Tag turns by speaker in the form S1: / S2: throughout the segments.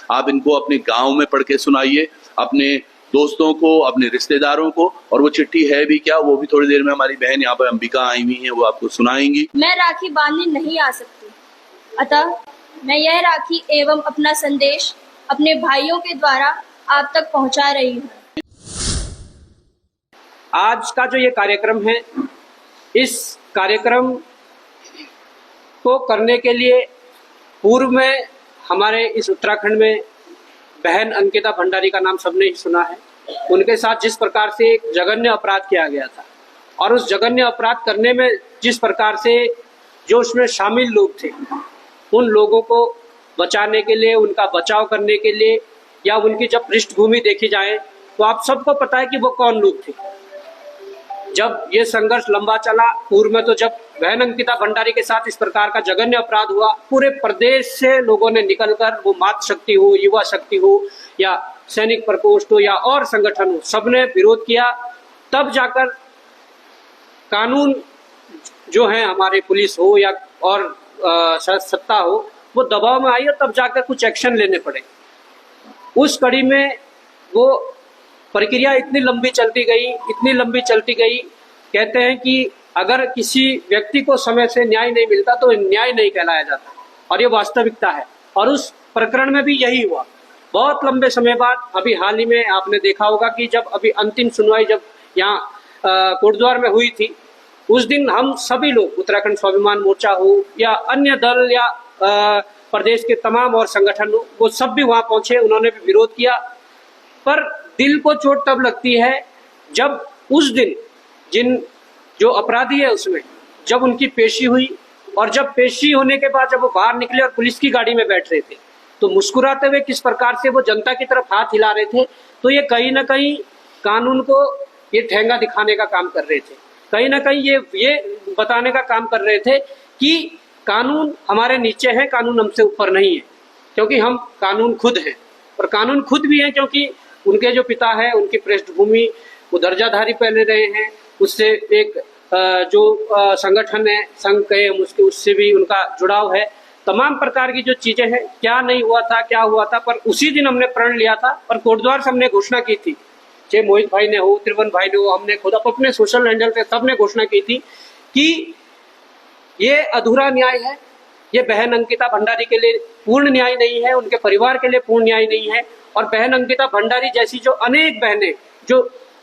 S1: आप इनको अपने गांव में पढ़ के सुनाइए, अपने दोस्तों को, अपने रिश्तेदारों को। और वो चिट्ठी है भी क्या, वो भी थोड़ी देर में हमारी बहन यहाँ पर अंबिका आई हुई है, वो आपको सुनाएंगी।
S2: मैं राखी बांधने नहीं आ सकती, अतः मैं यह राखी एवं अपना संदेश अपने भाइयों के द्वारा आप तक पहुंचा रही हूँ।
S3: आज का जो ये कार्यक्रम है, इस कार्यक्रम को करने के लिए पूर्व में हमारे इस उत्तराखंड में बहन अंकिता भंडारी का नाम सबने ही सुना है। उनके साथ जिस प्रकार से एक जघन्य अपराध किया गया था और उस जघन्य अपराध करने में जिस प्रकार से जो उसमें शामिल लोग थे, उन लोगों को बचाने के लिए, उनका बचाव करने के लिए या उनकी जब पृष्ठभूमि देखी जाए तो आप सबको पता है कि वो कौन लोग थे। जब ये संघर्ष लंबा चला, पूर्व में तो जब बहन अंकिता भंडारी के साथ इस प्रकार का जघन्य अपराध हुआ, पूरे प्रदेश से लोगों ने निकलकर, वो मातृ शक्ति हो, युवा शक्ति हो या सैनिक प्रकोष्ठ हो या और संगठन हो, सबने विरोध किया। तब जाकर कानून जो है, हमारे पुलिस हो या और सत्ता हो, वो दबाव में आई और तब जाकर कुछ एक्शन लेने पड़े। उस कड़ी में वो प्रक्रिया इतनी लंबी चलती गई। कहते हैं कि अगर किसी व्यक्ति को समय से न्याय नहीं मिलता तो न्याय नहीं कहलाया जाता, और ये वास्तविकता है। और उस प्रकरण में भी यही हुआ। बहुत लंबे समय बाद अभी हाल ही में आपने देखा होगा कि जब अभी अंतिम सुनवाई जब यहाँ कोटद्वार में हुई थी, उस दिन हम सभी लोग, उत्तराखंड स्वाभिमान मोर्चा हो या अन्य दल या प्रदेश के तमाम और संगठन हो, वो सब भी वहां पहुंचे, उन्होंने भी विरोध किया। पर दिल को चोट तब लगती है जब उस दिन जिन जो अपराधी है उसमें जब उनकी पेशी हुई, और जब पेशी होने के बाद जब वो बाहर निकले और पुलिस की गाड़ी में बैठ रहे थे, तो मुस्कुराते हुए किस प्रकार से वो जनता की तरफ हाथ हिला रहे थे, तो ये कहीं ना कहीं कानून को ये ठेंगा दिखाने का काम कर रहे थे। कहीं ना कहीं ये बताने का काम कर रहे थे कि कानून हमारे नीचे है, कानून हमसे ऊपर नहीं है, क्योंकि हम कानून खुद हैं। और कानून खुद भी है क्योंकि उनके जो पिता है, उनकी पृष्ठभूमि वो दर्जाधारी पहले रहे हैं, उससे एक जो संगठन है, संघ कहे हम उससे भी उनका जुड़ाव है। तमाम प्रकार की जो चीजें हैं, क्या नहीं हुआ था, क्या हुआ था, पर उसी दिन हमने प्रण लिया था और कोटद्वार से हमने घोषणा की थी, चाहे मोहित भाई ने हो, त्रिवन भाई ने हो, हमने खुद अपने सोशल हैंडल पे सबने घोषणा की थी कि ये अधूरा न्याय है, ये बहन अंकिता भंडारी के लिए पूर्ण न्याय नहीं है, उनके परिवार के लिए पूर्ण न्याय नहीं है। और बहन अंकिता भंडारी जैसी जो अनेक बहनें, जो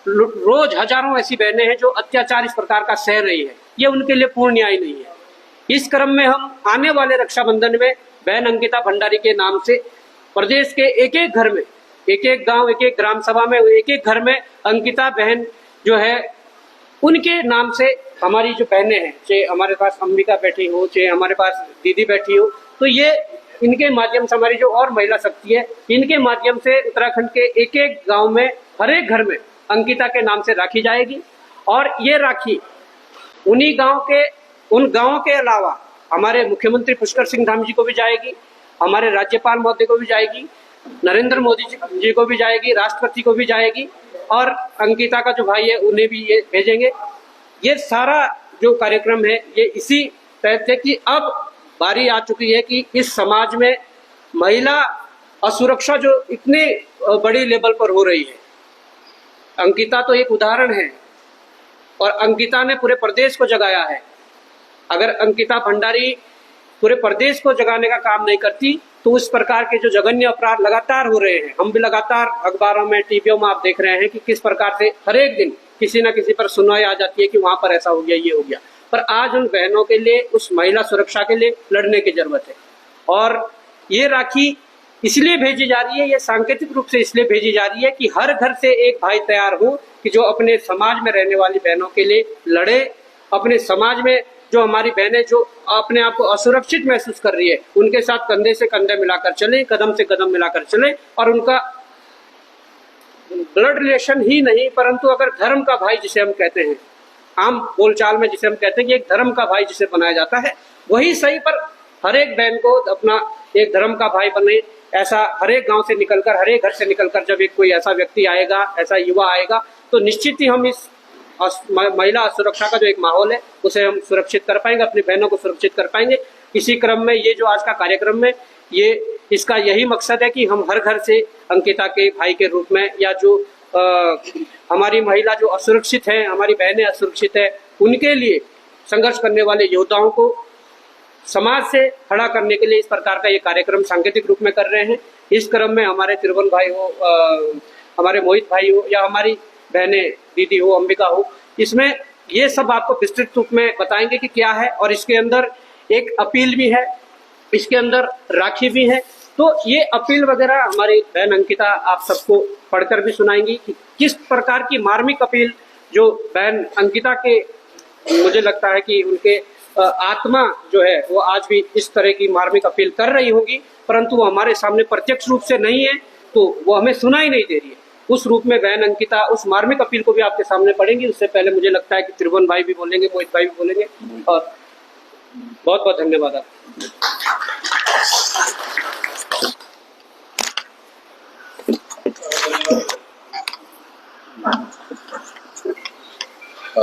S3: रोज हजारों ऐसी बहनें हैं जो अत्याचार इस प्रकार का सह रही है, ये उनके लिए पूर्ण न्याय नहीं है। इस क्रम में हम आने वाले रक्षाबंधन में बहन अंकिता भंडारी के नाम से प्रदेश के एक एक घर में, एक एक गांव, एक एक ग्राम सभा में, एक एक घर में अंकिता बहन जो है उनके नाम से हमारी जो बहनें हैं, चाहे हमारे पास अंबिका बैठी हो, चाहे हमारे पास दीदी बैठी हो, तो ये इनके माध्यम से हमारी जो और महिला शक्ति है, इनके माध्यम से उत्तराखंड के एक एक गांव में, हर एक घर में अंकिता के नाम से राखी जाएगी। और ये राखी उन्हीं गांव के, उन गांवों के अलावा हमारे मुख्यमंत्री पुष्कर सिंह धाम जी को भी जाएगी, हमारे राज्यपाल महोदय को भी जाएगी, नरेंद्र मोदी जी को भी जाएगी, राष्ट्रपति को भी जाएगी, और अंकिता का जो भाई है उन्हें भी ये भेजेंगे। ये सारा जो कार्यक्रम है ये इसी तहत है कि अब बारी आ चुकी है कि इस समाज में महिला असुरक्षा जो इतने बड़ी लेवल पर हो रही है, अंकिता तो एक उदाहरण है और अंकिता ने पूरे प्रदेश को जगाया है। अगर अंकिता भंडारी पूरे प्रदेश को जगाने का काम नहीं करती तो उस प्रकार के जो जघन्य अपराध लगातार हो रहे हैं, हम भी लगातार अखबारों में, टीवियों में आप देख रहे हैं कि किस प्रकार से हर एक दिन किसी न किसी पर सुनवाई आ जाती है कि वहां पर ऐसा हो गया, ये हो गया। पर आज उन बहनों के लिए, उस महिला सुरक्षा के लिए लड़ने की जरूरत है। और ये राखी इसलिए भेजी जा रही है, ये सांकेतिक रूप से इसलिए भेजी जा रही है कि हर घर से एक भाई तैयार हो कि जो अपने समाज में रहने वाली बहनों के लिए लड़े, अपने समाज में जो हमारी बहनें जो अपने आप को असुरक्षित महसूस कर रही है, उनके साथ कंधे से कंधे मिलाकर चले, कदम से कदम मिलाकर चले। और उनका ब्लड रिलेशन ही नहीं, परंतु अगर धर्म का भाई जिसे हम कहते हैं, आम बोलचाल में जिसे हम कहते हैं कि एक धर्म का भाई जिसे बनाया जाता है, वही सही। पर हर एक बहन को अपना एक धर्म का भाई बने, ऐसा हर एक गांव से निकलकर, हर एक घर से निकलकर जब एक कोई ऐसा व्यक्ति आएगा, ऐसा युवा आएगा, तो निश्चित ही हम इस महिला सुरक्षा का जो एक माहौल है उसे हम सुरक्षित कर पाएंगे, अपनी बहनों को सुरक्षित कर पाएंगे। इसी क्रम में ये जो आज का कार्यक्रम है, ये इसका यही मकसद है कि हम हर घर से अंकिता के भाई के रूप में, या जो हमारी महिला जो असुरक्षित है, हमारी बहनें असुरक्षित है, उनके लिए संघर्ष करने वाले योद्धाओं को समाज से खड़ा करने के लिए इस प्रकार का ये कार्यक्रम सांकेतिक रूप में कर रहे हैं। इस क्रम में हमारे त्रिभुवन भाई हो, हमारे मोहित भाई हो, या हमारी बहनें दीदी हो, अंबिका हो, इसमें ये सब आपको विस्तृत रूप में बताएंगे कि क्या है। और इसके अंदर एक अपील भी है, इसके अंदर राखी भी है। तो ये अपील वगैरह हमारी बहन अंकिता आप सबको पढ़कर भी सुनाएंगी कि किस प्रकार की मार्मिक अपील जो बहन अंकिता के, मुझे लगता है कि उनके आत्मा जो है वो आज भी इस तरह की मार्मिक अपील कर रही होगी, परंतु वो हमारे सामने प्रत्यक्ष रूप से नहीं है, तो वो हमें सुनाई नहीं दे रही है। उस रूप में बहन अंकिता उस मार्मिक अपील को भी आपके सामने पढ़ेंगी। उससे पहले मुझे लगता है कि त्रिभुवन भाई भी बोलेंगे, मोहित भाई भी बोलेंगे, और बहुत बहुत धन्यवाद आप।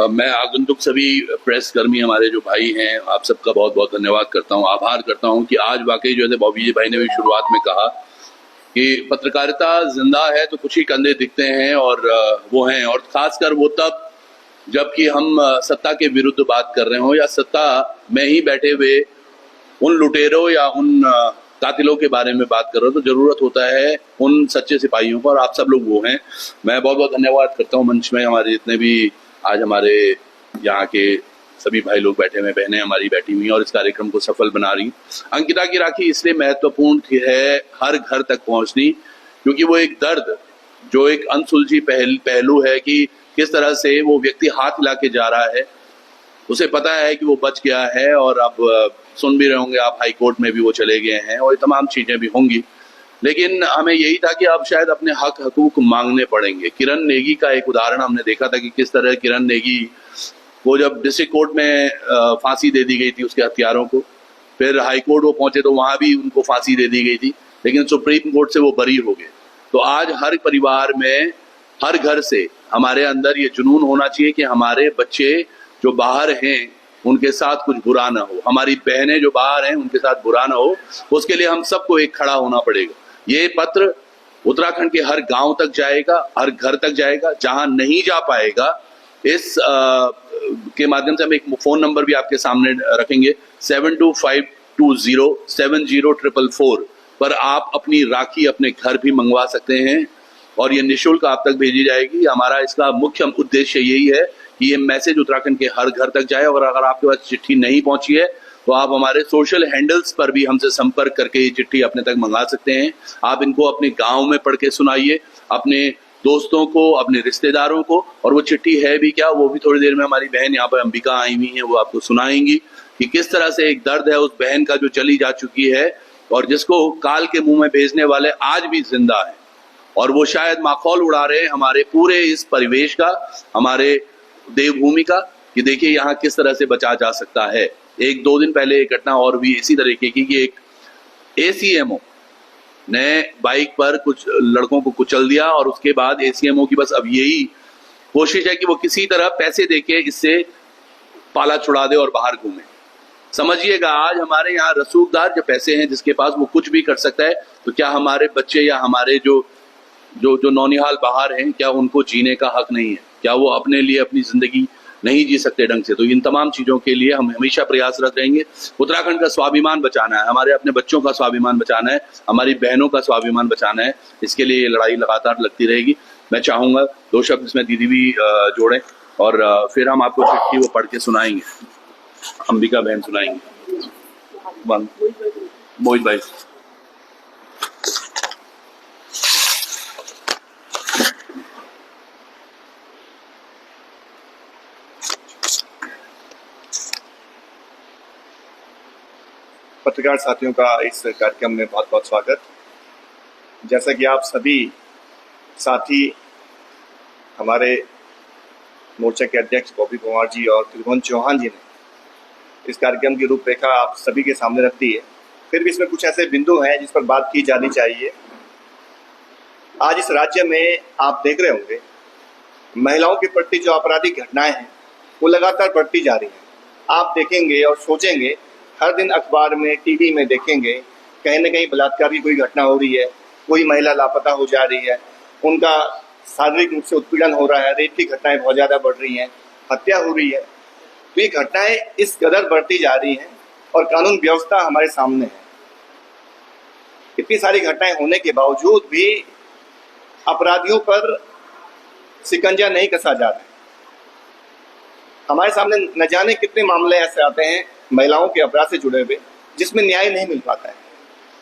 S1: मैं आगंतुक सभी प्रेस कर्मी, हमारे जो भाई हैं, आप सबका बहुत बहुत धन्यवाद करता हूं, आभार करता हूं कि आज वाकई जो है बॉबी जी भाई ने भी शुरुआत में कहा कि पत्रकारिता जिंदा है तो कुछ ही कंधे दिखते हैं, और वो हैं, और खासकर वो तब जबकि हम सत्ता के विरुद्ध बात कर रहे हो या सत्ता में ही बैठे हुए उन लुटेरों या उन कातिलों के बारे में बात कर रहे हो, तो जरूरत होता है उन सच्चे सिपाहियों को, और आप सब लोग वो हैं। मैं बहुत बहुत धन्यवाद करता हूँ मंच में हमारे जितने भी आज हमारे यहाँ के सभी भाई लोग बैठे हुए, बहनें हमारी बैठी हुई हैं और इस कार्यक्रम को सफल बना रही। अंकिता की राखी इसलिए महत्वपूर्ण है हर घर तक पहुंचनी, क्योंकि वो एक दर्द, जो एक अनसुलझी पहलू है कि किस तरह से वो व्यक्ति हाथ हिला के जा रहा है, उसे पता है कि वो बच गया है, और अब सुन भी रहे होंगे आप, हाई कोर्ट में भी वो चले गए हैं और ये तमाम चीजें भी होंगी, लेकिन हमें यही था कि अब शायद अपने हक हकूक मांगने पड़ेंगे। किरण नेगी का एक उदाहरण हमने देखा था कि किस तरह किरण नेगी को जब डिस्ट्रिक्ट कोर्ट में फांसी दे दी गई थी उसके हत्यारों को, फिर हाई कोर्ट वो पहुंचे तो वहां भी उनको फांसी दे दी गई थी, लेकिन सुप्रीम कोर्ट से वो बरी हो गए। तो आज हर परिवार में, हर घर से हमारे अंदर ये जुनून होना चाहिए कि हमारे बच्चे जो बाहर हैं उनके साथ कुछ बुरा ना हो, हमारी बहनें जो बाहर हैं उनके साथ बुरा ना हो। उसके लिए हम सबको एक खड़ा होना पड़ेगा। ये पत्र उत्तराखंड के हर गांव तक जाएगा, हर घर तक जाएगा। जहां नहीं जा पाएगा, इस के माध्यम से हम एक फोन नंबर भी आपके सामने रखेंगे, 7252070444 पर आप अपनी राखी अपने घर भी मंगवा सकते हैं, और ये निःशुल्क आप तक भेजी जाएगी। हमारा इसका मुख्य उद्देश्य यही है कि ये मैसेज उत्तराखंड के हर घर तक जाए, और अगर आपके पास चिट्ठी नहीं पहुंची है तो आप हमारे सोशल हैंडल्स पर भी हमसे संपर्क करके ये चिट्ठी अपने तक मंगा सकते हैं। आप इनको अपने गांव में पढ़ के सुनाइए, अपने दोस्तों को, अपने रिश्तेदारों को, और वो चिट्ठी है भी क्या, वो भी थोड़ी देर में हमारी बहन यहाँ पर अंबिका आई हुई है, वो आपको सुनाएंगी कि किस तरह से एक दर्द है उस बहन का जो चली जा चुकी है, और जिसको काल के मुंह में भेजने वाले आज भी जिंदा है, और वो शायद माखौल उड़ा रहे हैं हमारे पूरे इस परिवेश का, हमारे देवभूमि का, कि देखिए यहाँ किस तरह से बचा जा सकता है। एक दो दिन पहले एक घटना और भी इसी तरीके की, कि एक ACMO ने बाइक पर कुछ लड़कों को कुचल दिया, और उसके बाद ACMO की बस अब यही कोशिश है कि वो किसी तरह पैसे देके इससे पाला छुड़ा दे और बाहर घूमे। समझिएगा, आज हमारे यहाँ रसूखदार जो पैसे हैं, जिसके पास वो कुछ भी कर सकता है, तो क्या हमारे बच्चे या हमारे जो नौनिहाल बाहर हैं, क्या उनको जीने का हक नहीं है? क्या वो अपने लिए अपनी जिंदगी नहीं जी सकते ढंग से? तो इन तमाम चीजों के लिए हम हमेशा प्रयासरत रहेंगे। उत्तराखंड का स्वाभिमान बचाना है, हमारे अपने बच्चों का स्वाभिमान बचाना है, हमारी बहनों का स्वाभिमान बचाना है। इसके लिए ये लड़ाई लगातार लगती रहेगी। मैं चाहूंगा दो शब्द इसमें दीदी भी जोड़ें, और फिर हम आपको चिट्ठी वो पढ़ के सुनाएंगे, अंबिका बहन सुनाएंगे। मोहित भाई।
S4: पत्रकार साथियों का इस कार्यक्रम में बहुत बहुत स्वागत। जैसा कि आप सभी साथी, हमारे मोर्चा के अध्यक्ष बॉबी पंवार जी और त्रिभुवन चौहान जी ने इस कार्यक्रम की रूपरेखा आप सभी के सामने रख दी है, फिर भी इसमें कुछ ऐसे बिंदु हैं जिस पर बात की जानी चाहिए। आज इस राज्य में आप देख रहे होंगे, महिलाओं के प्रति जो आपराधिक घटनाएं हैं वो लगातार बढ़ती जा रही हैं। आप देखेंगे और सोचेंगे, हर दिन अखबार में, टीवी में देखेंगे कहीं न कहीं बलात्कार की कोई घटना हो रही है, कोई महिला लापता हो जा रही है, उनका शारीरिक रूप से उत्पीड़न हो रहा है, रेप की घटनाएं बहुत ज़्यादा बढ़ रही हैं, हत्या हो रही है, तो ये घटनाएं इस कदर बढ़ती जा रही हैं और कानून व्यवस्था हमारे सामने है। इतनी सारी घटनाएं होने के बावजूद भी अपराधियों पर शिकंजा नहीं कसा जा रहा है। हमारे सामने न जाने कितने मामले ऐसे आते हैं महिलाओं के अपराध से जुड़े हुए जिसमें न्याय नहीं मिल पाता है।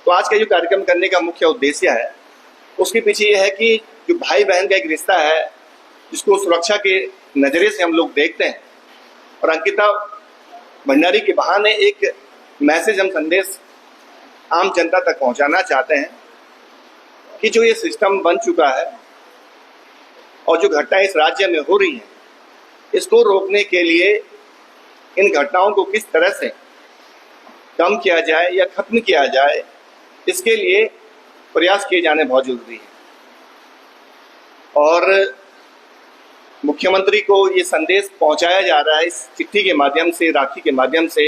S4: तो आज का जो कार्यक्रम करने का मुख्य उद्देश्य है उसके पीछे ये है कि जो भाई बहन का एक रिश्ता है जिसको सुरक्षा के नज़रिए से हम लोग देखते हैं, और अंकिता भंडारी के बहाने एक मैसेज, हम संदेश आम जनता तक पहुंचाना चाहते हैं कि जो ये सिस्टम बन चुका है और जो घटनाएं इस राज्य में हो रही हैं, इसको रोकने के लिए इन घटनाओं को किस तरह से कम किया जाए या खत्म किया जाए, इसके लिए प्रयास किए जाने बहुत जरूरी है। और मुख्यमंत्री को ये संदेश पहुंचाया जा रहा है इस चिट्ठी के माध्यम से, राखी के माध्यम से।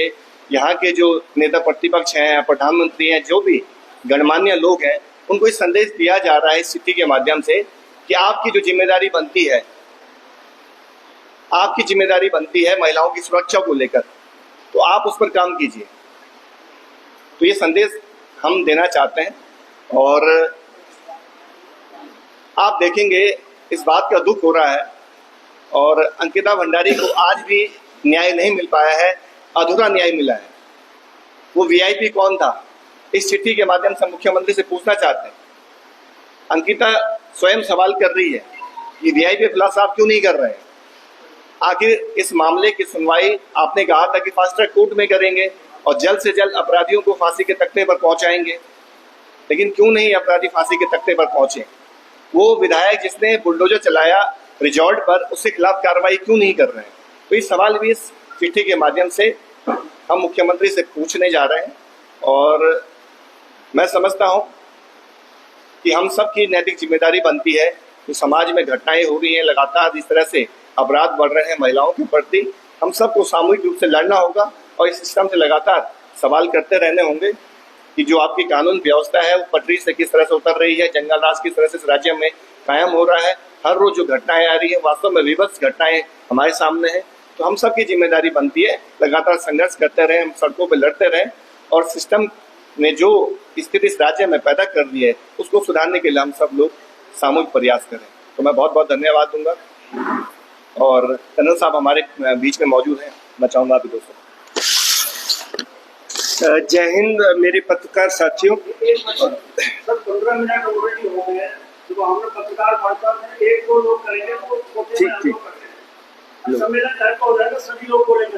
S4: यहाँ के जो नेता प्रतिपक्ष हैं, प्रधानमंत्री हैं, जो भी गणमान्य लोग हैं, उनको इस संदेश दिया जा रहा है इस चिट्ठी के माध्यम से कि आपकी जो जिम्मेदारी बनती है, आपकी जिम्मेदारी बनती है महिलाओं की सुरक्षा को लेकर, तो आप उस पर काम कीजिए। तो ये संदेश हम देना चाहते हैं। और आप देखेंगे इस बात का दुख हो रहा है और अंकिता भंडारी को आज भी न्याय नहीं मिल पाया है, अधूरा न्याय मिला है। वो वीआईपी कौन था, इस चिट्ठी के माध्यम से मुख्यमंत्री से पूछना चाहते हैं। अंकिता स्वयं सवाल कर रही है कि वीआईपी खुलासा साहब क्यों नहीं कर रहे हैं। आखिर इस मामले की सुनवाई आपने कहा था कि फास्ट ट्रैक कोर्ट में करेंगे और जल्द से जल्द अपराधियों को फांसी के तख्ते पर पहुंचाएंगे, लेकिन क्यों नहीं अपराधी फांसी के तख्ते पर पहुंचे। वो विधायक जिसने बुलडोजर चलाया रिजॉर्ट पर, उसके खिलाफ कार्रवाई क्यों नहीं कर रहे हैं। तो ये सवाल भी इस चिट्ठी के माध्यम से हम मुख्यमंत्री से पूछने जा रहे हैं। और मैं समझता हूं कि हम सब की नैतिक जिम्मेदारी बनती है कि समाज में घटनाएं हो रही हैं, लगातार इस तरह से अपराध बढ़ रहे हैं महिलाओं के प्रति, हम सबको सामूहिक रूप से लड़ना होगा और इस सिस्टम से लगातार सवाल करते रहने होंगे कि जो आपकी कानून व्यवस्था है वो पटरी से किस तरह से उतर रही है, जंगल राज किस तरह से इस राज्य में कायम हो रहा है। हर रोज जो घटनाएं आ रही है वास्तव में विभत्स घटनाएं हमारे सामने हैं। तो हम सबकी जिम्मेदारी बनती है लगातार संघर्ष करते रहें, हम सड़कों पर लड़ते रहें और सिस्टम ने जो स्थिति इस राज्य में पैदा कर दी है उसको सुधारने के लिए हम सब लोग सामूहिक प्रयास करें। तो मैं बहुत बहुत धन्यवाद दूंगा और कर्नल साहब हमारे बीच में मौजूद हैं, मैं चाहूँगा अभी दोस्तों।
S5: जय हिंद मेरे पत्रकार साथियों।
S6: 15 मिनट ऑलरेडी हो गए हैं, तो हम लोग पत्रकार वार्ता में 1-2 लोग करेंगे तो
S5: ठीक
S6: सम्मेलन टाइप का हो जाएगा, सभी लोग बोलेंगे।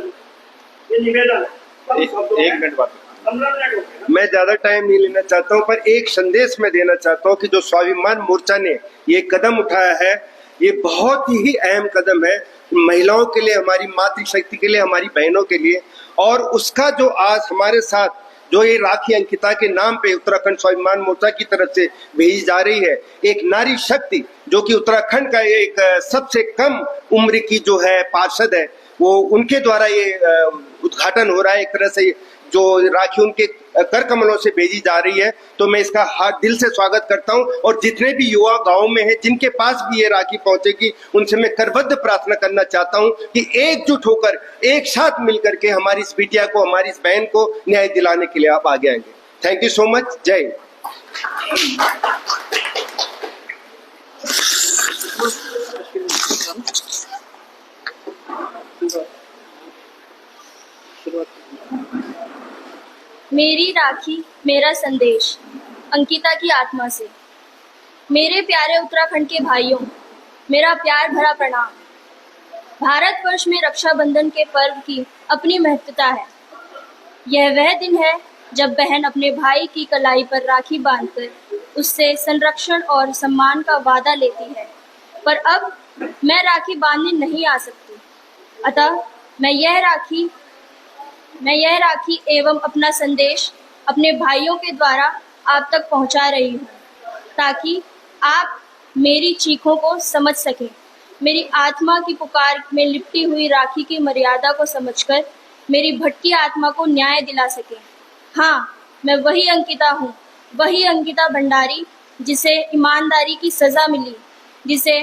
S6: ये निवेदन है।
S4: एक मिनट बात
S6: 15 मिनट हो गए।
S5: मैं ज्यादा टाइम नहीं लेना चाहता हूं, पर एक संदेश मैं देना चाहता हूं कि जो स्वाभिमान मोर्चा ने ये कदम उठाया है, ये बहुत ही अहम कदम है महिलाओं के लिए, हमारी मातृशक्ति के लिए, हमारी बहनों के लिए। और उसका जो आज हमारे साथ जो ये राखी अंकिता के नाम पे उत्तराखंड स्वाभिमान मोर्चा की तरफ से भेजी जा रही है, एक नारी शक्ति जो कि उत्तराखंड का एक सबसे कम उम्र की जो है पार्षद है, वो उनके द्वारा ये उद्घाटन हो रहा है। एक तरह से जो राखी उनके कर कमलों से भेजी जा रही है, तो मैं इसका हाथ दिल से स्वागत करता हूं। और जितने भी युवा गांव में हैं जिनके पास भी ये राखी पहुंचेगी, उनसे मैं करबद्ध प्रार्थना करना चाहता हूं कि एकजुट होकर एक साथ मिलकर के हमारी इस बिटिया को, हमारी इस बहन को न्याय दिलाने के लिए आप आगे आएंगे। Thank you so much. जय
S2: मेरी राखी मेरा संदेश, अंकिता की आत्मा से। मेरे प्यारे उत्तराखंड के भाइयों, मेरा प्यार भरा प्रणाम। भारतवर्ष में रक्षाबंधन के पर्व की अपनी महत्वता है। यह वह दिन है जब बहन अपने भाई की कलाई पर राखी बांधकर उससे संरक्षण और सम्मान का वादा लेती है। पर अब मैं राखी बांधने नहीं आ सकती, अतः मैं यह राखी एवं अपना संदेश अपने भाइयों के द्वारा आप तक पहुंचा रही हूँ, ताकि आप मेरी चीखों को समझ सकें, मेरी आत्मा की पुकार में लिपटी हुई राखी की मर्यादा को समझकर मेरी भटकी आत्मा को न्याय दिला सकें। हाँ, मैं वही अंकिता हूँ, वही अंकिता भंडारी जिसे ईमानदारी की सज़ा मिली, जिसे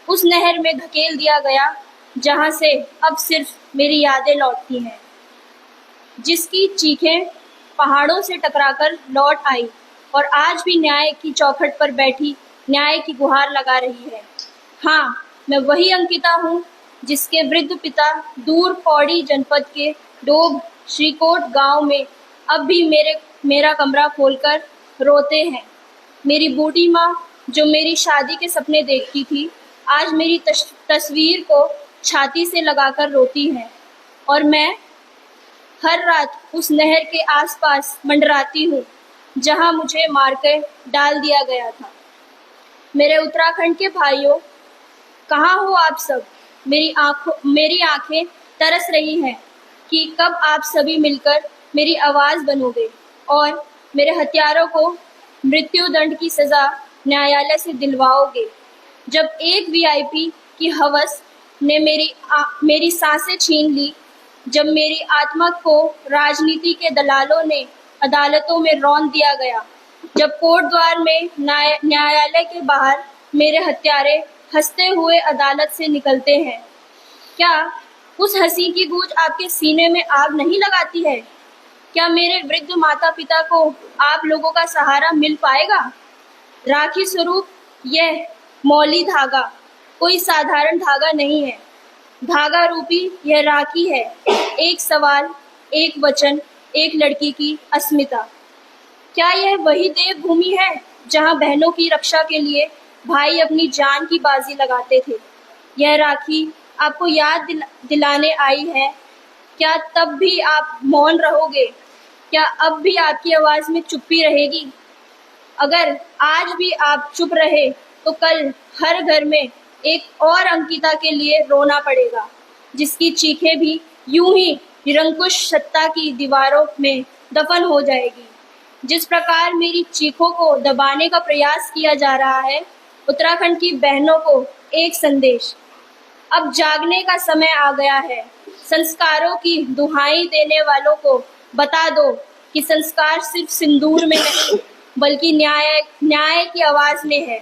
S2: उस नहर में धकेल दिया गया जहाँ से अब सिर्फ मेरी यादें लौटती हैं, जिसकी चीखें पहाड़ों से टकराकर लौट आई और आज भी न्याय की चौखट पर बैठी न्याय की गुहार लगा रही है। हाँ, मैं वही अंकिता हूँ जिसके वृद्ध पिता दूर पौड़ी जनपद के डोब श्रीकोट गांव में अब भी मेरा कमरा खोलकर रोते हैं। मेरी बूढ़ी माँ जो मेरी शादी के सपने देखती थी, आज मेरी तस्वीर को छाती से लगाकर रोती है और मैं हर रात उस नहर के आसपास मंडराती हूँ जहाँ मुझे मारकर डाल दिया गया था। मेरे उत्तराखंड के भाइयों, कहाँ हो आप सब? मेरी आंखें तरस रही हैं कि कब आप सभी मिलकर मेरी आवाज़ बनोगे और मेरे हत्यारों को मृत्युदंड की सज़ा न्यायालय से दिलवाओगे। जब एक वीआईपी की हवस ने मेरी सांसें छीन ली, जब मेरी आत्मा को राजनीति के दलालों ने अदालतों में रौंद दिया गया, जब कोर्ट द्वार में न्यायालय के बाहर मेरे हत्यारे हंसते हुए अदालत से निकलते हैं, क्या उस हंसी की गूंज आपके सीने में आग नहीं लगाती है? क्या मेरे वृद्ध माता पिता को आप लोगों का सहारा मिल पाएगा? राखी स्वरूप यह मौली धागा कोई साधारण धागा नहीं है। धागा रूपी यह राखी है एक सवाल, एक वचन, एक लड़की की अस्मिता। क्या यह वही देवभूमि है जहां बहनों की रक्षा के लिए भाई अपनी जान की बाजी लगाते थे? यह राखी आपको याद दिलाने आई है। क्या तब भी आप मौन रहोगे? क्या अब भी आपकी आवाज़ में चुप्पी रहेगी? अगर आज भी आप चुप रहे तो कल हर घर में एक और अंकिता के लिए रोना पड़ेगा, जिसकी चीखें भी यूं ही निरंकुश सत्ता की दीवारों में दफन हो जाएगी। जिस प्रकार मेरी चीखों को दबाने का प्रयास किया जा रहा है, उत्तराखंड की बहनों को एक संदेश, अब जागने का समय आ गया है। संस्कारों की दुहाई देने वालों को बता दो कि संस्कार सिर्फ सिंदूर में नहीं बल्कि न्याय की आवाज़ में है।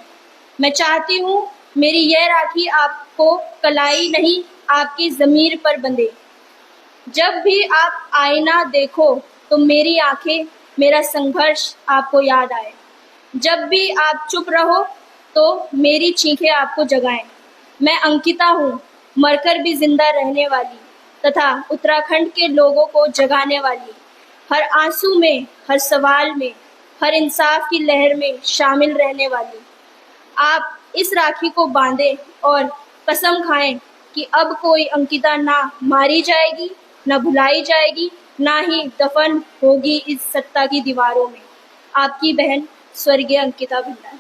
S2: मैं चाहती हूँ मेरी यह राखी आपको कलाई नहीं आपकी ज़मीर पर बंधे। जब भी आप आईना देखो तो मेरी आंखें, मेरा संघर्ष आपको याद आए। जब भी आप चुप रहो तो मेरी चीखें आपको जगाएं। मैं अंकिता हूँ, मरकर भी जिंदा रहने वाली तथा उत्तराखंड के लोगों को जगाने वाली। हर आंसू में, हर सवाल में, हर इंसाफ की लहर में शामिल रहने वाली। आप इस राखी को बांधें और कसम खाएं कि अब कोई अंकिता ना मारी जाएगी, ना भुलाई जाएगी, ना ही दफन होगी इस सत्ता की दीवारों में। आपकी बहन स्वर्गीय अंकिता भंडारी।